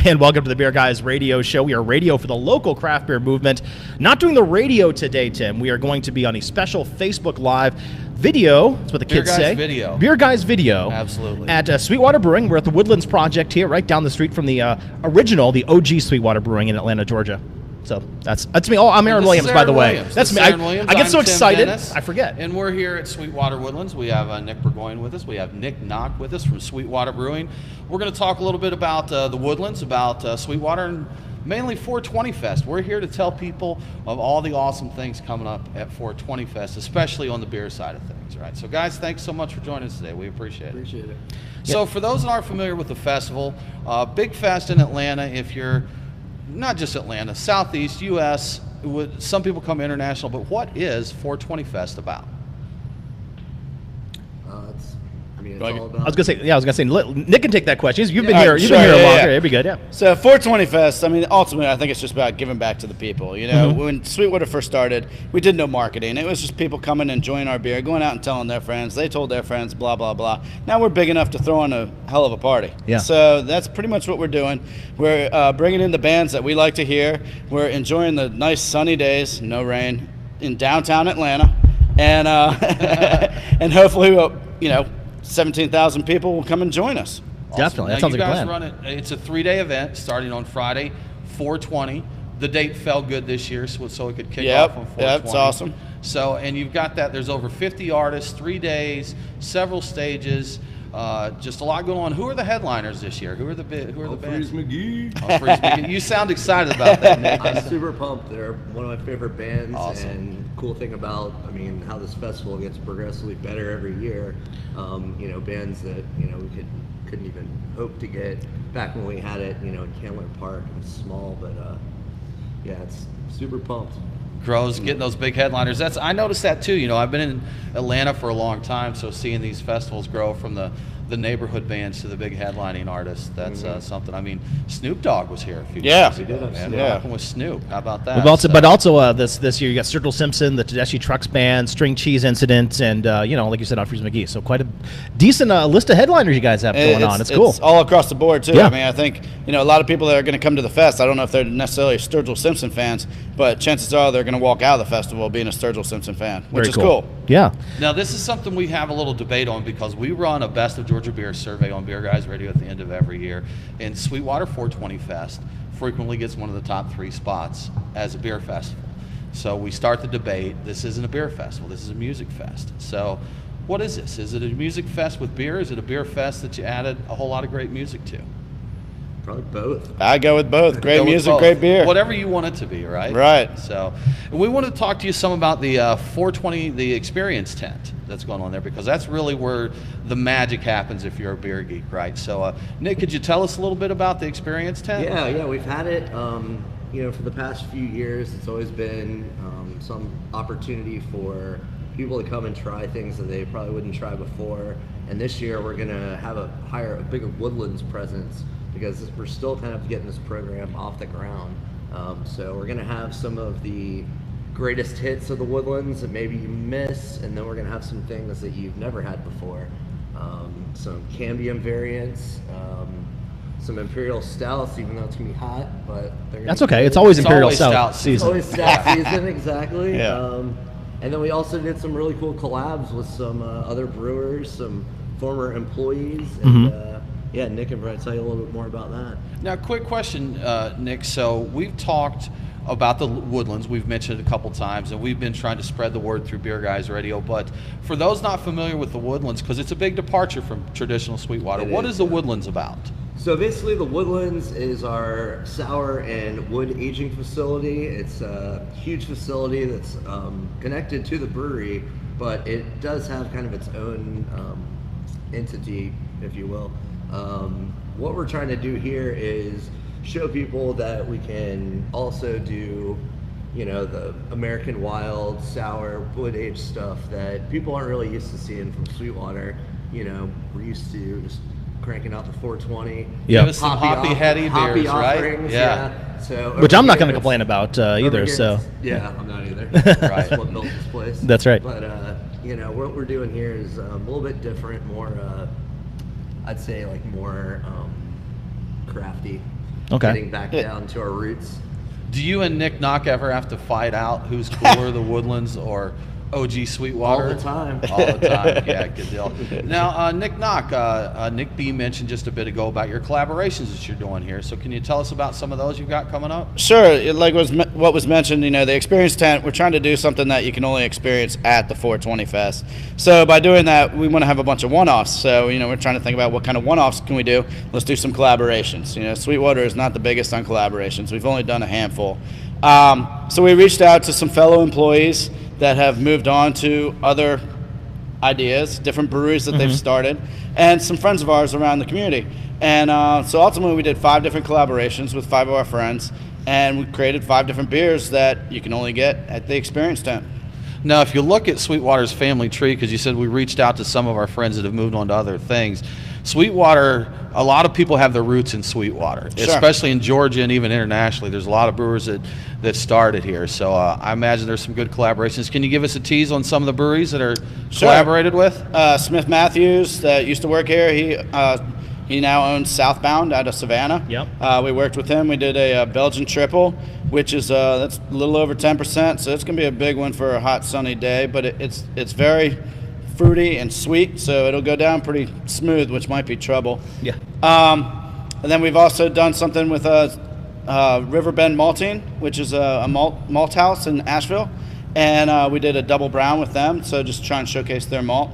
And welcome to the Beer Guys Radio Show. We are radio for the local craft beer movement. Not doing the radio today, Tim. We are going to be on a special Facebook Live video. That's what the kids say. Beer Guys Video. Absolutely. At SweetWater Brewing. We're at the Woodlands project here, right down the street from the original, the OG SweetWater Brewing in Atlanta, Georgia. So that's me. Oh, I'm Aaron Williams, by the way. That's me. I get so excited, I forget. And we're here at SweetWater Woodlands. We have Nick Burgoyne with us. We have Nick Nock with us from SweetWater Brewing. We're going to talk a little bit about the Woodlands, about SweetWater, and mainly 420 Fest. We're here to tell people of all the awesome things coming up at 420 Fest, especially on the beer side of things. Right. So, guys, thanks so much for joining us today. We appreciate it. Appreciate it. So, for those that aren't familiar with the festival, big fest in Atlanta. If you're not just Atlanta, Southeast, U.S., some people come international, but what is 420 Fest about? It's all about... I was gonna say, Nick can take that question. You've been here. You've been here a long time. It'd be good. Yeah. So 420 Fest. I mean, ultimately, I think it's just about giving back to the people. You know, when SweetWater first started, we did no marketing. It was just people coming and enjoying our beer, going out and telling their friends. They told their friends, blah blah blah. Now we're big enough to throw on a hell of a party. Yeah. So that's pretty much what we're doing. We're bringing in the bands that we like to hear. We're enjoying the nice sunny days, no rain, in downtown Atlanta, and and hopefully, 17,000 people will come and join us. Awesome. Definitely. That sounds like a plan. Run it. It's a 3-day event starting on Friday, 420. The date fell good this year, so it could kick off on 420. Yeah, that's awesome. So, and you've got that. There's over 50 artists, 3 days, several stages. Just a lot going on. Who are the headliners this year? Who are the bands? Freeze McGee. Freeze McGee. You sound excited about that, Nick. I'm super pumped. They're one of my favorite bands. Awesome. And cool thing about, how this festival gets progressively better every year. Bands that we couldn't even hope to get back when we had it. In Candler Park. It's small, but it's super pumped. Grows, getting those big headliners. I noticed that too. I've been in Atlanta for a long time, so seeing these festivals grow from the neighborhood bands to the big headlining artists, that's something. Snoop Dogg was here a few years ago. Rocking with Snoop. How about that? But also this year you got Circle Simpson, the Tedeschi Trucks Band, String Cheese Incident, and like you said, on Freeze McGee. So quite a decent list of headliners you guys have going on. It's cool. It's all across the board too. Yeah. I think a lot of people that are going to come to the fest, I don't know if they're necessarily Sturgill Simpson fans, but chances are they're going to walk out of the festival being a Sturgill Simpson fan, which is cool. Yeah. Now this is something we have a little debate on because we run a Best of Georgia Beer survey on Beer Guys Radio at the end of every year, and SweetWater 420 Fest frequently gets one of the top 3 spots as a beer festival. So we start the debate. This isn't a beer festival. This is a music fest. So what is this? Is it a music fest with beer? Is it a beer fest that you added a whole lot of great music to? Probably both. I go with both. Great music, great beer. Whatever you want it to be, right? Right. So we want to talk to you some about the 420, the experience tent that's going on there, because that's really where the magic happens if you're a beer geek, right? So Nick, could you tell us a little bit about the experience tent? Yeah, we've had it, for the past few years. It's always been some opportunity for people to come and try things that they probably wouldn't try before. And this year we're going to hire a bigger Woodlands presence, because we're still kind of getting this program off the ground. So we're going to have some of the greatest hits of the Woodlands that maybe you miss, and then we're going to have some things that you've never had before. Some Cambium variants, some Imperial Stouts, even though it's going to be hot, but that's okay. It's always Imperial Stout season. It's always Stout season, exactly. Yeah. And then we also did some really cool collabs with some other brewers, some former employees, and Nick can probably tell you a little bit more about that. Now, quick question, Nick. So we've talked about the Woodlands. We've mentioned it a couple times, and we've been trying to spread the word through Beer Guys Radio. But for those not familiar with the Woodlands, because it's a big departure from traditional SweetWater, what is the Woodlands about? So basically, the Woodlands is our sour and wood aging facility. It's a huge facility that's connected to the brewery, but it does have kind of its own entity, if you will. What we're trying to do here is show people that we can also do, the American wild, sour, wood-aged stuff that people aren't really used to seeing from SweetWater. We're used to just cranking out the 420. Yeah, some hoppy, heady beers, right? Yeah. So which I'm not going to complain about either. Yeah, I'm not either. Right. That's what built this place. That's right. But what we're doing here is a little bit different, more I'd say more crafty. getting back down to our roots. Do you and Nick Nock ever have to fight out who's cooler, the Woodlands or OG SweetWater? All the time. All the time. Yeah, good deal. Now, Nick Nock, Nick B mentioned just a bit ago about your collaborations that you're doing here. So can you tell us about some of those you've got coming up? Sure. Like what was mentioned, the experience tent, we're trying to do something that you can only experience at the 420 Fest. So by doing that, we want to have a bunch of one-offs. So, we're trying to think about what kind of one-offs can we do. Let's do some collaborations. SweetWater is not the biggest on collaborations. We've only done a handful. So we reached out to some fellow employees that have moved on to other ideas, different breweries that they've started, and some friends of ours around the community. And so ultimately we did 5 different collaborations with 5 of our friends, and we created 5 different beers that you can only get at the experience tent. Now, if you look at SweetWater's family tree, because you said we reached out to some of our friends that have moved on to other things, SweetWater, a lot of people have their roots in SweetWater, especially in Georgia and even internationally. There's a lot of brewers that started here. So I imagine there's some good collaborations. Can you give us a tease on some of the breweries that are collaborated with? Smith Matthews, that used to work here, he now owns Southbound out of Savannah. Yep. We worked with him. We did a Belgian triple, which is that's a little over 10%. So it's going to be a big one for a hot, sunny day. But it's very fruity and sweet, so it'll go down pretty smooth, which might be trouble. Yeah. And then we've also done something with Riverbend Malting, which is a malt house in Asheville, and we did a double brown with them, so just try and showcase their malt.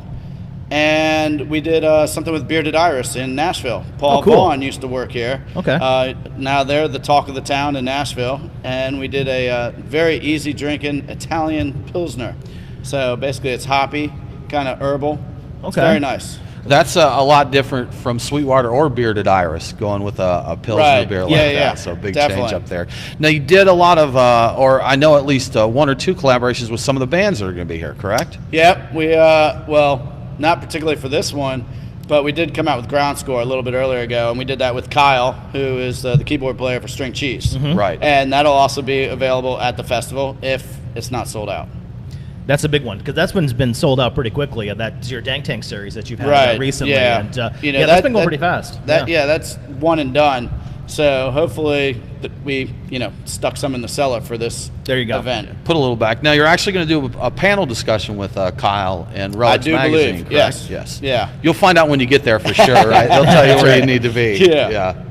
And we did something with Bearded Iris in Nashville. Paul Vaughn used to work here. Okay. Now they're the talk of the town in Nashville, and we did a very easy drinking Italian Pilsner. So basically it's hoppy, kind of herbal. It's very nice. That's a lot different from SweetWater or Bearded Iris, going with a Pilsner beer like that. So big change up there. Now, you did a lot of, or I know at least 1 or 2 collaborations with some of the bands that are going to be here, correct? Yep. We, well, not particularly for this one, but we did come out with Ground Score a little bit earlier ago, and we did that with Kyle, who is the keyboard player for String Cheese. Right. And that'll also be available at the festival if it's not sold out. That's a big one, because that's one's been sold out pretty quickly. That's your Dank Tank series that you've had recently. Yeah. And, that's been going pretty fast. That's one and done. So hopefully we, stuck some in the cellar for this event. Put a little back. Now, you're actually going to do a panel discussion with Kyle and Relics Magazine, believe. correct? Yes. Yeah. You'll find out when you get there for sure, right? They'll tell you where you need to be. Yeah.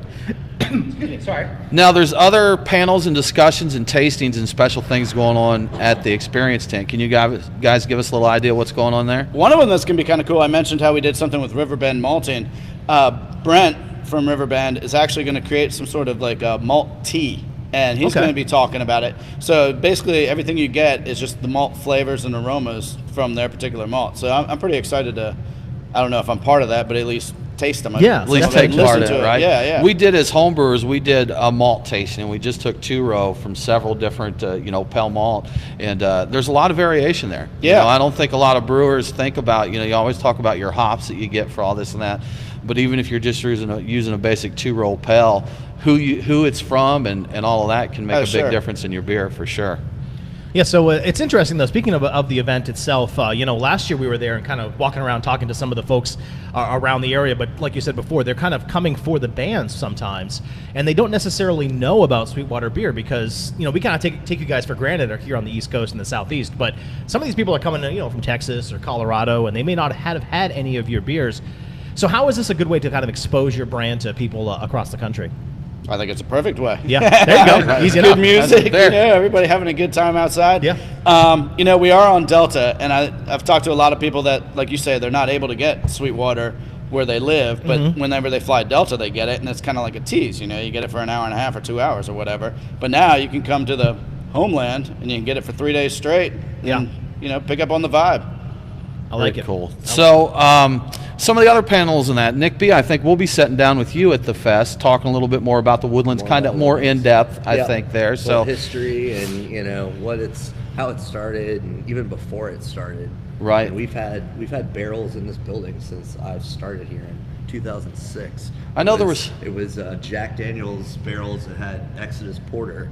Excuse me, sorry. Now, there's other panels and discussions and tastings and special things going on at the experience tent. Can you guys give us a little idea what's going on there? One of them that's going to be kind of cool, I mentioned how we did something with Riverbend Malting. Brent from Riverbend is actually going to create some sort of like a malt tea, and he's going to be talking about it. So basically everything you get is just the malt flavors and aromas from their particular malt. So I'm pretty excited to, I don't know if I'm part of that, but at least taste them. At least take part of it, right? Yeah. We did, as homebrewers, we did a malt tasting, and we just took 2 row from several different, Pale Malt, and there's a lot of variation there. Yeah. I don't think a lot of brewers think about, you always talk about your hops that you get for all this and that, but even if you're just using a basic 2-row Pale, who it's from and all of that can make a big difference in your beer for sure. Yeah, so it's interesting, though. Speaking of the event itself, last year we were there and kind of walking around talking to some of the folks around the area. But like you said before, they're kind of coming for the bands sometimes, and they don't necessarily know about SweetWater beer because we kind of take you guys for granted here on the East Coast and the Southeast. But some of these people are coming, from Texas or Colorado, and they may not have had any of your beers. So how is this a good way to kind of expose your brand to people across the country? I think it's a perfect way. Yeah, there you go. Easy enough. Good music, everybody having a good time outside. Yeah. We are on Delta, and I've talked to a lot of people that, like you say, they're not able to get SweetWater where they live, but whenever they fly Delta, they get it, and it's kind of like a tease. You get it for an hour and a half or 2 hours or whatever. But now you can come to the homeland, and you can get it for 3 days straight and, pick up on the vibe. I like it. Cool. So, some of the other panels in that, Nick B, I think we'll be sitting down with you at the fest, talking a little bit more about the Woodlands, kind of more in depth, I think there. So history and how it started, and even before it started. Right. And we've had barrels in this building since I've started here in 2006. I know it was Jack Daniel's barrels that had Exodus Porter.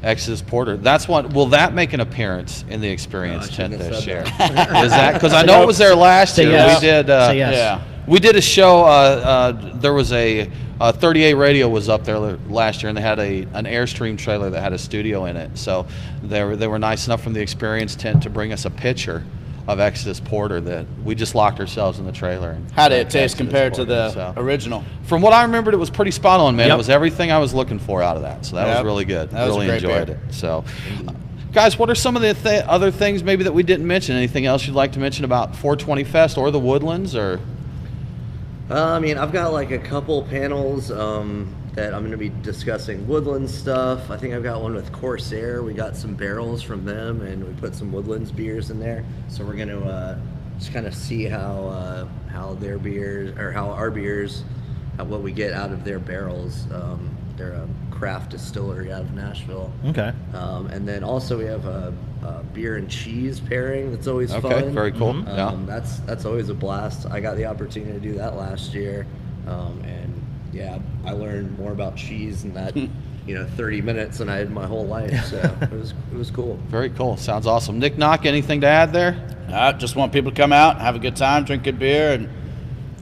Exodus Porter. That's what. Will that make an appearance in the experience tent this year? Is that because I know it was there last year? Yes. We did. Say yes. Yeah. We did a show. There was a 38 Radio was up there last year, and they had an Airstream trailer that had a studio in it. So they were nice enough from the experience tent to bring us a pitcher of Exodus Porter that we just locked ourselves in the trailer. And how did it taste compared to the original? From what I remembered, it was pretty spot on, man. It was everything I was looking for out of that. So that was really good. That was really a great enjoyed beer. it. So, guys, what are some of the other things maybe that we didn't mention? Anything else you'd like to mention about 420 Fest or the Woodlands? Or I mean, I've got like a couple panels that I'm going to be discussing Woodlands stuff. I think I've got one with Corsair. We got some barrels from them, and we put some Woodlands beers in there. So we're going to just kind of see how their beers, or how our beers, what we get out of their barrels. They're a craft distillery out of Nashville. Okay. And then also we have a beer and cheese pairing that's always fun. Okay, very cool. Yeah. That's always a blast. I got the opportunity to do that last year, and yeah, I learned more about cheese in that 30 minutes than I had my whole life. So it was cool. Very cool. Sounds awesome. Nick, Nock, anything to add there? I just want people to come out, have a good time, drink good beer, and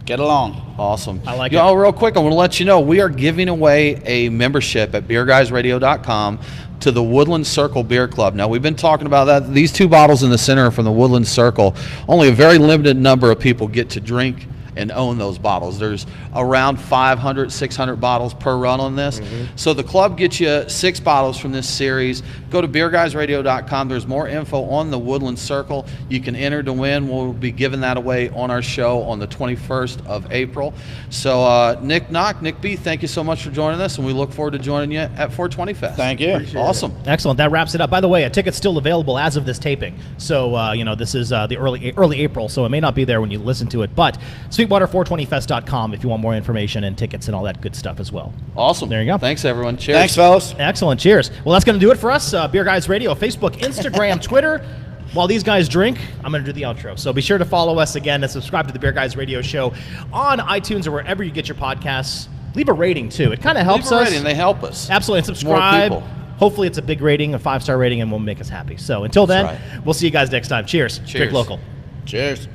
get along. Awesome. I like it. Y'all, real quick, I want to let you know we are giving away a membership at beerguysradio.com to the Woodland Circle Beer Club. Now, we've been talking about that. These 2 bottles in the center from the Woodland Circle, only a very limited number of people get to drink and own those bottles. There's around 500, 600 bottles per run on this. So the club gets you 6 bottles from this series. Go to beerguysradio.com. There's more info on the Woodland Circle. You can enter to win. We'll be giving that away on our show on the 21st of April. So Nick Nock, Nick B, thank you so much for joining us, and we look forward to joining you at 420 Fest. Thank you. Awesome. Excellent. That wraps it up. By the way, a ticket's still available as of this taping. So, this is the early April, so it may not be there when you listen to it. But SweetWater420fest.com if you want more information and tickets and all that good stuff as well. Awesome. There you go. Thanks, everyone. Cheers. Thanks, fellas. Excellent. Cheers. Well, that's going to do it for us. Beer Guys Radio, Facebook, Instagram, Twitter. While these guys drink, I'm going to do the outro. So be sure to follow us again and subscribe to the Beer Guys Radio Show on iTunes or wherever you get your podcasts. Leave a rating, too. It kind of helps us. Rating. They help us. Absolutely. And subscribe. More people. Hopefully it's a big rating, a 5-star rating, and will make us happy. So until then, we'll see you guys next time. Cheers. Cheers. Drink local. Cheers.